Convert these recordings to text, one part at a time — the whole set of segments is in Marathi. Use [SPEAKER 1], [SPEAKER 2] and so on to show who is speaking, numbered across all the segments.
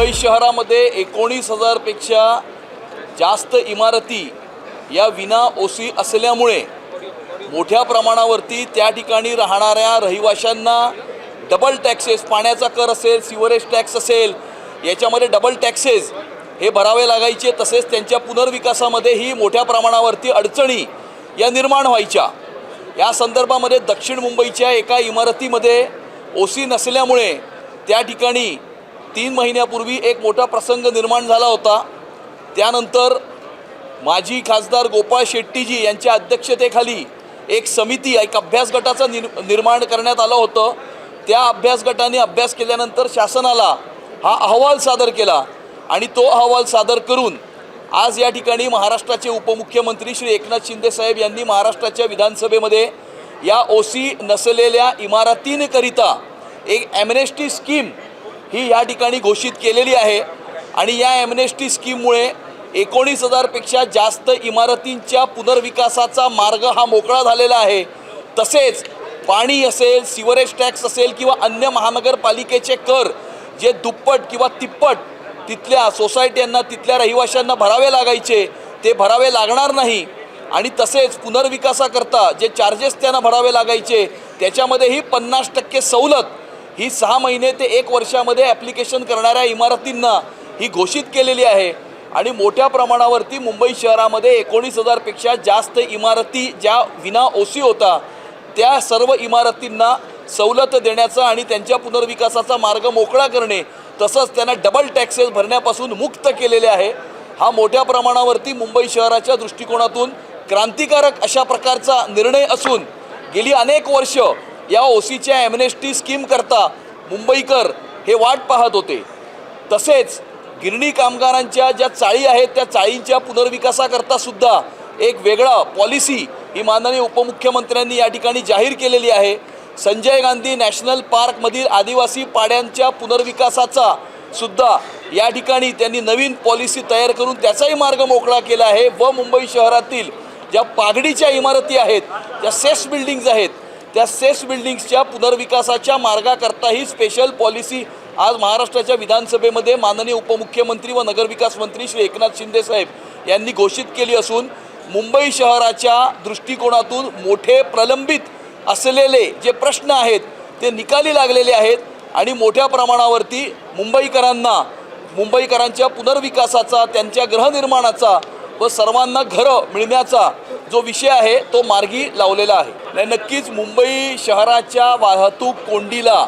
[SPEAKER 1] मुंबई शहरामध्ये 19,000 पेक्षा जास्त इमारती या विना ओसी असल्यामुळे मोठ्या प्रमाणावरती त्या ठिकाणी राहणाऱ्या रहिवाशांना डबल टॅक्सेस, पाण्याचा कर असेल, सिवरेज टॅक्स असेल, याच्यामध्ये डबल टॅक्सेस हे भरावे लागायचे। तसेच त्यांच्या पुनर्विकासामध्येही मोठ्या प्रमाणावरती अडचणी या निर्माण व्हायच्या। या संदर्भामध्ये दक्षिण मुंबईच्या एका इमारतीमध्ये ओसी नसल्यामुळे त्या ठिकाणी 3 महिन्यापूर्वी एक मोठा प्रसंग निर्माण झाला होता। त्यानंतर माजी खासदार गोपाळ शेट्टीजी यांच्या अध्यक्षतेखाली एक समिती, एक अभ्यास गटाचं निर्माण करण्यात आलं होतं। त्या अभ्यास गटाने अभ्यास केल्यानंतर शासनाला हा अहवाल सादर केला आणि तो अहवाल सादर करून आज या ठिकाणी महाराष्ट्राचे उपमुख्यमंत्री श्री एकनाथ शिंदे साहेब यांनी महाराष्ट्राच्या विधानसभेमध्ये या ओसी नसलेल्या इमारतींकरिता एक ॲम्नेस्टी स्कीम ही या ठिकाणी घोषित केलेली आहे। आणि या ॲम्नेस्टी स्कीममुळे 19,000 पेक्षा जास्त इमारतींच्या पुनर्विकासाचा मार्ग हा मोकळा झालेला आहे। तसेच पाणी असेल, सिवरेज टॅक्स असेल किंवा अन्य महानगरपालिकेचे कर जे दुप्पट किंवा तिप्पट तिथल्या सोसायट्यांना, तिथल्या रहिवाशांना भरावे लागायचे ते भरावे लागणार नाही। आणि तसेच पुनर्विकासाकरता जे चार्जेस त्यांना भरावे लागायचे त्याच्यामध्येही 50% सवलत ही 6 महिने ते 1 वर्षामध्ये ॲप्लिकेशन करणाऱ्या इमारतींना ही घोषित केलेली आहे। आणि मोठ्या प्रमाणावरती मुंबई शहरामध्ये 19,000 पेक्षा जास्त इमारती ज्या विना ओसी होता त्या सर्व इमारतींना सवलत देण्याचा आणि त्यांच्या पुनर्विकासाचा मार्ग मोकळा करणे, तसंच त्यांना डबल टॅक्सेस भरण्यापासून मुक्त केलेले आहे। हा मोठ्या प्रमाणावरती मुंबई शहराच्या दृष्टिकोनातून क्रांतिकारक अशा प्रकारचा निर्णय असून गेली अनेक वर्ष या ओसीच्या ॲम्नेस्टी स्कीम करता मुंबईकर हे वाट पाहत होते। तसेच गिरणी कामगारांच्या ज्या चाळी आहेत त्या चाळींच्या पुनर्विकासाकरता सुद्धा एक वेगळा पॉलिसी ही माननीय उपमुख्यमंत्र्यांनी या ठिकाणी जाहीर केलेली आहे। संजय गांधी नॅशनल पार्कमधील आदिवासी पाड्यांच्या पुनर्विकासाचा सुद्धा या ठिकाणी त्यांनी नवीन पॉलिसी तयार करून त्याचाही मार्ग मोकळा केला आहे। व मुंबई शहरातील ज्या पागडीच्या इमारती आहेत, ज्या सेस बिल्डिंग्ज आहेत, त्या सेस बिल्डिंग्सच्या पुनर्विकासाच्या मार्गाकरताही स्पेशल पॉलिसी आज महाराष्ट्राच्या विधानसभेमध्ये माननीय उपमुख्यमंत्री व नगरविकास मंत्री श्री एकनाथ शिंदे साहेब यांनी घोषित केली असून मुंबई शहराच्या दृष्टिकोनातून मोठे प्रलंबित असलेले जे प्रश्न आहेत ते निकाली लागलेले आहेत। आणि मोठ्या प्रमाणावरती मुंबईकरांच्या पुनर्विकासाचा, त्यांच्या गृहनिर्माणाचा व सर्वांना घरं मिळण्याचा जो विषय आहे तो मार्गी लावलेला आहे। नक्कीच मुंबई शहराच्या वाहतूक कोंडीला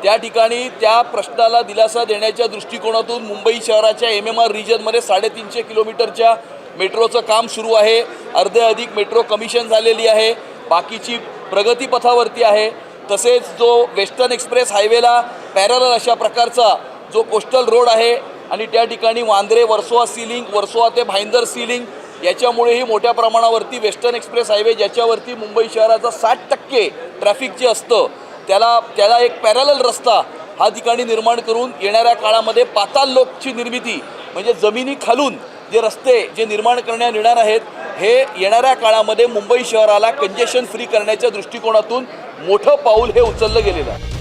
[SPEAKER 1] त्या ठिकाणी त्या प्रश्नाला दिलासा देण्याच्या दृष्टिकोनातून मुंबई शहराच्या MMR रिजनमध्ये 350 किलोमीटरच्या मेट्रोचं काम सुरू आहे। अर्धे अधिक मेट्रो कमिशन झालेली आहे, बाकीची प्रगतीपथावरती आहे। तसेच जो वेस्टर्न एक्सप्रेस हायवेला पॅरलल अशा प्रकारचा जो कोस्टल रोड आहे आणि त्या ठिकाणी वांद्रे वर्सोवा सीलिंग, वर्सोवा ते भाईंदर सीलिंग याच्यामुळेही मोठ्या प्रमाणावरती वेस्टर्न एक्सप्रेस हायवे ज्याच्यावरती मुंबई शहराचा 60% ट्रॅफिक जे असतं त्याला एक पॅरलल रस्ता हा ठिकाणी निर्माण करून येणाऱ्या काळामध्ये पाताल लोकची निर्मिती म्हणजे जमिनी खालून जे रस्ते जे निर्माण करण्यात येणार आहेत हे येणाऱ्या काळामध्ये मुंबई शहराला कंजेशन फ्री करण्याच्या दृष्टिकोनातून मोठं पाऊल हे उचललं गेलेलं आहे।